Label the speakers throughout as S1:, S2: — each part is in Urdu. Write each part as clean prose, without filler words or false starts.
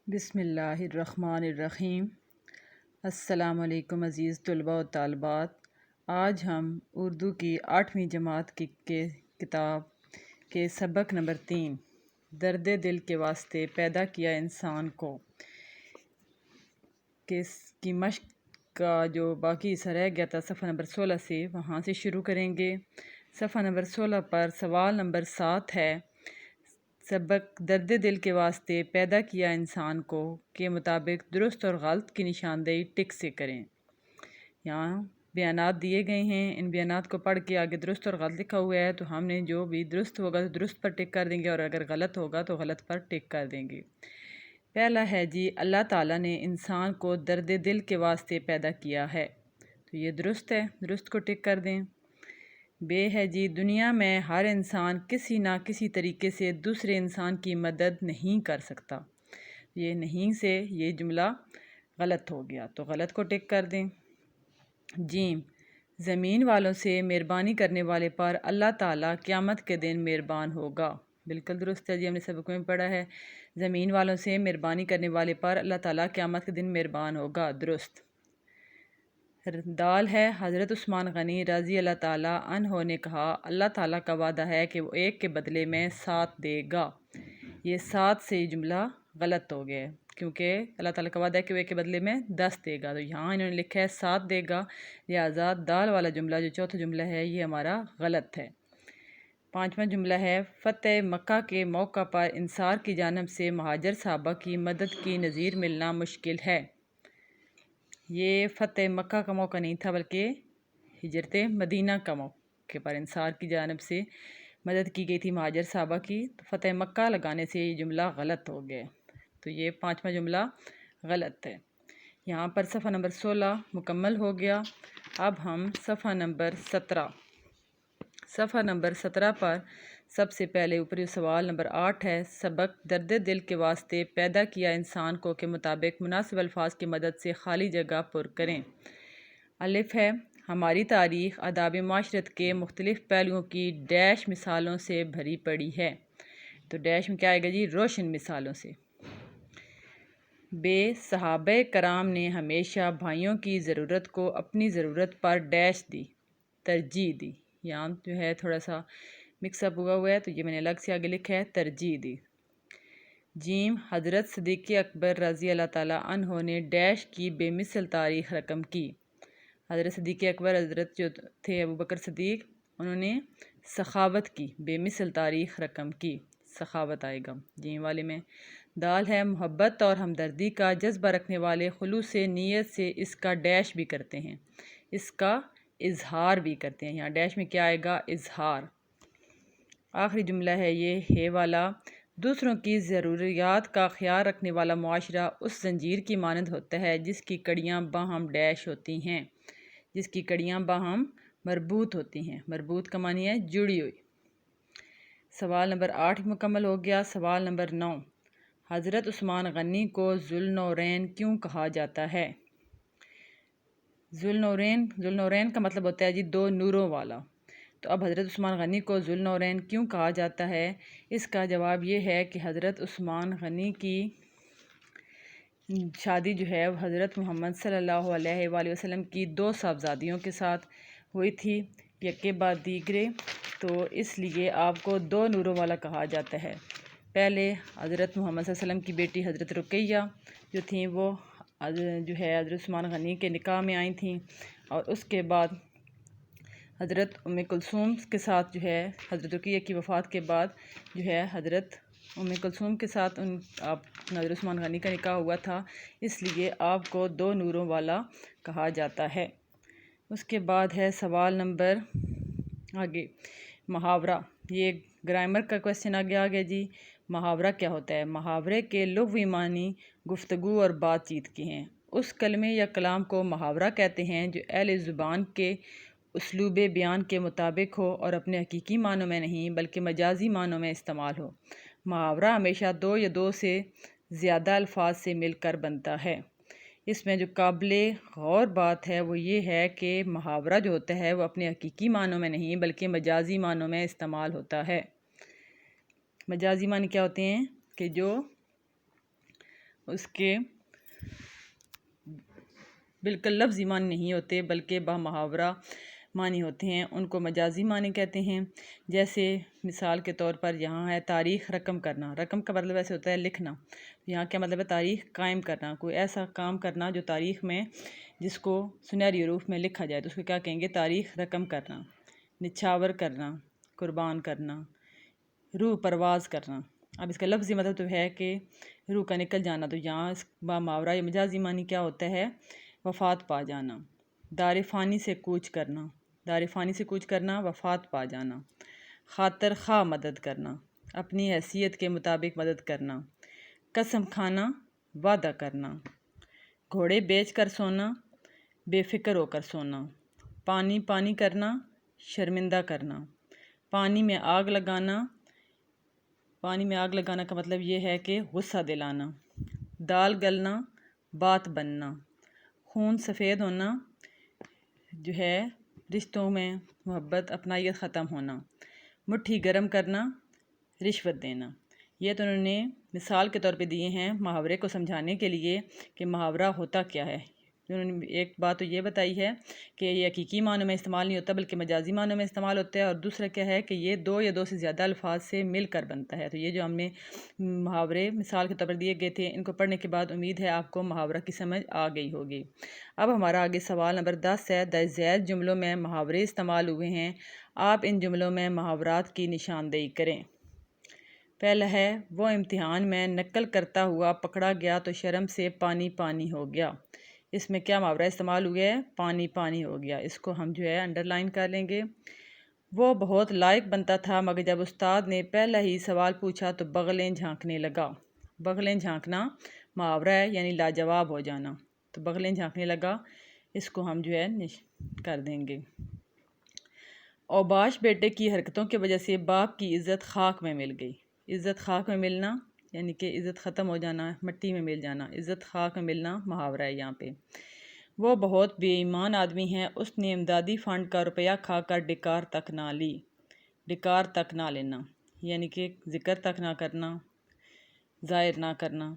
S1: بسم اللہ الرحمن الرحیم۔ السلام علیکم عزیز طلباء و طالبات۔ آج ہم اردو کی 8ویں جماعت کی کتاب کے سبق نمبر 3 درد دل کے واسطے پیدا کیا انسان کو کی مشق کا جو باقی حصہ رہ گیا تھا صفحہ نمبر 16 سے، وہاں سے شروع کریں گے۔ صفحہ نمبر 16 پر سوال نمبر 7 ہے، سبق درد دل کے واسطے پیدا کیا انسان کو کے مطابق درست اور غلط کی نشاندہی ٹک سے کریں۔ یہاں بیانات دیے گئے ہیں، ان بیانات کو پڑھ کے آگے درست اور غلط لکھا ہوا ہے، تو ہم نے جو بھی درست ہوگا تو درست پر ٹک کر دیں گے، اور اگر غلط ہوگا تو غلط پر ٹک کر دیں گے۔ پہلا ہے جی، اللہ تعالیٰ نے انسان کو درد دل کے واسطے پیدا کیا ہے، تو یہ درست ہے، درست کو ٹک کر دیں۔ بے ہے جی، دنیا میں ہر انسان کسی نہ کسی طریقے سے دوسرے انسان کی مدد نہیں کر سکتا، یہ نہیں سے یہ جملہ غلط ہو گیا، تو غلط کو ٹک کر دیں۔ جیم، زمین والوں سے مہربانی کرنے والے پر اللہ تعالیٰ قیامت کے دن مہربان ہوگا، بالکل درست ہے جی، ہم نے سبق میں پڑھا ہے، زمین والوں سے مہربانی کرنے والے پر اللہ تعالیٰ قیامت کے دن مہربان ہوگا، درست۔ دال ہے، حضرت عثمان غنی رضی اللہ تعالیٰ عنہ نے کہا، اللہ تعالیٰ کا وعدہ ہے کہ وہ ایک کے بدلے میں 7 دے گا، یہ 7 سے جملہ غلط ہو گیا ہے، کیونکہ اللہ تعالیٰ کا وعدہ ہے کہ وہ ایک کے بدلے میں 10 دے گا، تو یہاں انہوں نے لکھا ہے 7 دے گا، لہٰذا دال والا جملہ جو چوتھا جملہ ہے یہ ہمارا غلط ہے۔ 5واں جملہ ہے، فتح مکہ کے موقع پر انصار کی جانب سے مہاجر صحابہ کی مدد کی نظیر ملنا مشکل ہے۔ یہ فتح مکہ کا موقع نہیں تھا، بلکہ ہجرت مدینہ کا موقع پر انصار کی جانب سے مدد کی گئی تھی مہاجر صحابہ کی، تو فتح مکہ لگانے سے یہ جملہ غلط ہو گیا، تو یہ 5واں جملہ غلط ہے۔ یہاں پر صفحہ نمبر 16 مکمل ہو گیا۔ اب ہم صفحہ نمبر 17 پر سب سے پہلے اوپری سوال نمبر 8 ہے، سبق درد دل کے واسطے پیدا کیا انسان کو کے مطابق مناسب الفاظ کی مدد سے خالی جگہ پر کریں۔ الف ہے، ہماری تاریخ آداب معاشرت کے مختلف پہلوؤں کی ڈیش مثالوں سے بھری پڑی ہے، تو ڈیش میں کیا آئے گا جی، روشن مثالوں سے۔ بے، صحابہ کرام نے ہمیشہ بھائیوں کی ضرورت کو اپنی ضرورت پر ڈیش دی، ترجیح دی، یہاں جو ہے تھوڑا سا مکس اپ ہوا ہے، تو یہ میں نے الگ سے آگے لکھا ہے، ترجیح دی۔ جیم، حضرت صدیق اکبر رضی اللہ تعالیٰ عنہ نے ڈیش کی بے مثل تاریخ رقم کی، حضرت صدیق اکبر حضرت جو تھے ابو بکر صدیق، انہوں نے سخاوت کی بے مثل تاریخ رقم کی، سخاوت آئے گا جیم والے میں۔ دال ہے، محبت اور ہمدردی کا جذبہ رکھنے والے خلوص نیت سے اس کا ڈیش بھی کرتے ہیں، اس کا اظہار بھی کرتے ہیں، یہاں ڈیش میں کیا آئے گا، اظہار۔ آخری جملہ ہے یہ ہے والا، دوسروں کی ضروریات کا خیال رکھنے والا معاشرہ اس زنجیر کی مانند ہوتا ہے جس کی کڑیاں باہم ڈیش ہوتی ہیں، جس کی کڑیاں باہم مربوط ہوتی ہیں، مربوط کا معنی ہے جڑی ہوئی۔ سوال نمبر 8 مکمل ہو گیا۔ سوال نمبر 9، حضرت عثمان غنی کو ذوالنورین کیوں کہا جاتا ہے؟ ذوالنورین کا مطلب ہوتا ہے جی 2 نوروں والا، تو اب حضرت عثمان غنی کو ذوالنورین کیوں کہا جاتا ہے؟ اس کا جواب یہ ہے کہ حضرت عثمان غنی کی شادی جو ہے حضرت محمد صلی اللہ علیہ وآلہ وسلم کی 2 صاحبزادیوں کے ساتھ ہوئی تھی، یکے بعد دیگرے، تو اس لیے آپ کو 2 نوروں والا کہا جاتا ہے۔ پہلے حضرت محمد صلی اللہ علیہ وسلم کی بیٹی حضرت رقیہ جو تھیں وہ جو ہے حضرت عثمان غنی کے نکاح میں آئی تھیں، اور اس کے بعد حضرت ام کلثوم کے ساتھ جو ہے حضرت رقیہ کی وفات کے بعد جو ہے حضرت ام کلثوم کے ساتھ حضرت عثمان غنی کا نکاح ہوا تھا، اس لیے آپ کو 2 نوروں والا کہا جاتا ہے۔ اس کے بعد ہے سوال نمبر آگے محاورہ، یہ گرامر کا کویسچن آگے آ گیا جی۔ محاورہ کیا ہوتا ہے؟ محاورے کے لغوی معنی گفتگو اور بات چیت کے ہیں، اس کلمے یا کلام کو محاورہ کہتے ہیں جو اہل زبان کے اسلوب بیان کے مطابق ہو اور اپنے حقیقی معنوں میں نہیں بلکہ مجازی معنوں میں استعمال ہو۔ محاورہ ہمیشہ 2 یا 2 سے زیادہ الفاظ سے مل کر بنتا ہے۔ اس میں جو قابل غور بات ہے وہ یہ ہے کہ محاورہ جو ہوتا ہے وہ اپنے حقیقی معنوں میں نہیں بلکہ مجازی معنوں میں استعمال ہوتا ہے۔ مجازی معنی کیا ہوتے ہیں کہ جو اس کے بالکل لفظی معنی نہیں ہوتے بلکہ بامحاورہ معنی ہوتے ہیں، ان کو مجازی معنی کہتے ہیں۔ جیسے مثال کے طور پر یہاں ہے تاریخ رقم کرنا، رقم کا مطلب ایسے ہوتا ہے لکھنا، یہاں کیا مطلب ہے تاریخ قائم کرنا، کوئی ایسا کام کرنا جو تاریخ میں جس کو سنہری حروف میں لکھا جائے تو اس کو کیا کہیں گے، تاریخ رقم کرنا۔ نچھاور کرنا، قربان کرنا، روح پرواز کرنا۔ اب اس کا لفظی مطلب تو ہے کہ روح کا نکل جانا، تو یہاں اس بامحاورہ یا مجازی معنی کیا ہوتا ہے، وفات پا جانا۔ دار فانی سے کوچ کرنا، دار فانی سے کوچ کرنا، وفات پا جانا۔ خاطر خواہ مدد کرنا، اپنی حیثیت کے مطابق مدد کرنا۔ قسم کھانا، وعدہ کرنا۔ گھوڑے بیچ کر سونا، بے فکر ہو کر سونا۔ پانی پانی کرنا، شرمندہ کرنا۔ پانی میں آگ لگانا، پانی میں آگ لگانا کا مطلب یہ ہے کہ غصہ دلانا۔ دال گلنا، بات بننا۔ خون سفید ہونا جو ہے رشتوں میں محبت اپنائیت ختم ہونا۔ مٹھی گرم کرنا، رشوت دینا۔ یہ تو انہوں نے مثال کے طور پہ دیے ہیں محاورے کو سمجھانے کے لیے کہ محاورہ ہوتا کیا ہے۔ انہوں نے ایک بات تو یہ بتائی ہے کہ یہ حقیقی معنوں میں استعمال نہیں ہوتا بلکہ مجازی معنوں میں استعمال ہوتا ہے، اور دوسرا کیا ہے کہ یہ دو یا دو سے زیادہ الفاظ سے مل کر بنتا ہے۔ تو یہ جو ہم نے محاورے مثال کے طور پر دیے گئے تھے، ان کو پڑھنے کے بعد امید ہے آپ کو محاورہ کی سمجھ آ گئی ہوگی۔ اب ہمارا آگے سوال نمبر 10 ہے، درج ذیل جملوں میں محاورے استعمال ہوئے ہیں، آپ ان جملوں میں محاورات کی نشاندہی کریں۔ پہلا ہے، وہ امتحان میں نقل کرتا ہوا پکڑا گیا تو شرم سے پانی پانی ہو گیا۔ اس میں کیا محاورہ استعمال ہوئے ہے، پانی پانی ہو گیا، اس کو ہم جو ہے انڈر لائن کر لیں گے۔ وہ بہت لائق بنتا تھا مگر جب استاد نے پہلا ہی سوال پوچھا تو بغلیں جھانکنے لگا۔ بغلیں جھانکنا محاورہ ہے، یعنی لاجواب ہو جانا، تو بغلیں جھانکنے لگا اس کو ہم جو ہے کر دیں گے۔ اوباش بیٹے کی حرکتوں کی وجہ سے باپ کی عزت خاک میں مل گئی۔ عزت خاک میں ملنا یعنی کہ عزت ختم ہو جانا، مٹی میں مل جانا، عزت خاک میں ملنا محاورہ ہے یہاں پہ۔ وہ بہت بے ایمان آدمی ہے، اس نے امدادی فنڈ کا روپیہ کھا کر ڈکار تک نہ لی۔ ڈکار تک نہ لینا یعنی کہ ذکر تک نہ کرنا، ظاہر نہ کرنا۔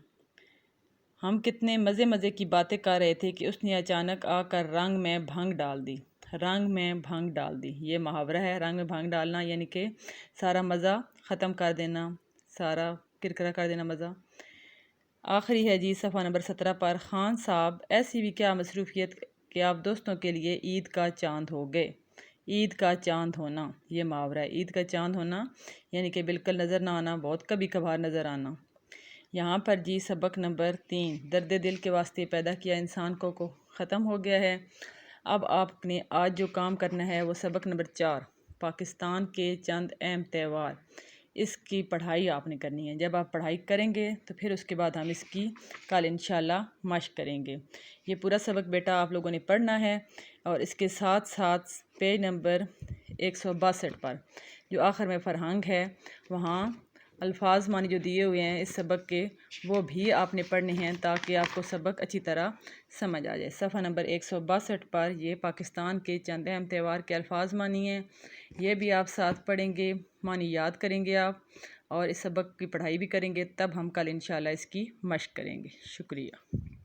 S1: ہم کتنے مزے مزے کی باتیں کر رہے تھے کہ اس نے اچانک آ کر رنگ میں بھنگ ڈال دی۔ رنگ میں بھنگ ڈال دی، یہ محاورہ ہے، رنگ میں بھنگ ڈالنا یعنی کہ سارا مزہ ختم کر دینا، سارا کرکرا کر دینا مزہ۔ آخری ہے جی صفحہ نمبر 17 پر، خان صاحب ایسی بھی کیا مصروفیت کہ آپ دوستوں کے لیے عید کا چاند ہو گئے۔ عید کا چاند ہونا یہ محاورہ ہے، عید کا چاند ہونا یعنی کہ بالکل نظر نہ آنا، بہت کبھی کبھار نظر آنا۔ یہاں پر جی سبق نمبر 3 درد دل کے واسطے پیدا کیا انسان کو ختم ہو گیا ہے۔ اب آپ نے آج جو کام کرنا ہے وہ سبق نمبر 4 پاکستان کے چند اہم تہوار، اس کی پڑھائی آپ نے کرنی ہے۔ جب آپ پڑھائی کریں گے تو پھر اس کے بعد ہم اس کی کل انشاءاللہ مشق کریں گے۔ یہ پورا سبق بیٹا آپ لوگوں نے پڑھنا ہے، اور اس کے ساتھ ساتھ پیج نمبر 162 پر جو آخر میں فرہنگ ہے، وہاں الفاظ معنی جو دیے ہوئے ہیں اس سبق کے وہ بھی آپ نے پڑھنے ہیں تاکہ آپ کو سبق اچھی طرح سمجھ آ جائے۔ صفحہ نمبر 162 پر یہ پاکستان کے چند اہم تہوار کے الفاظ معنی ہیں، یہ بھی آپ ساتھ پڑھیں گے، معنی یاد کریں گے آپ، اور اس سبق کی پڑھائی بھی کریں گے، تب ہم کل انشاءاللہ اس کی مشق کریں گے۔ شکریہ۔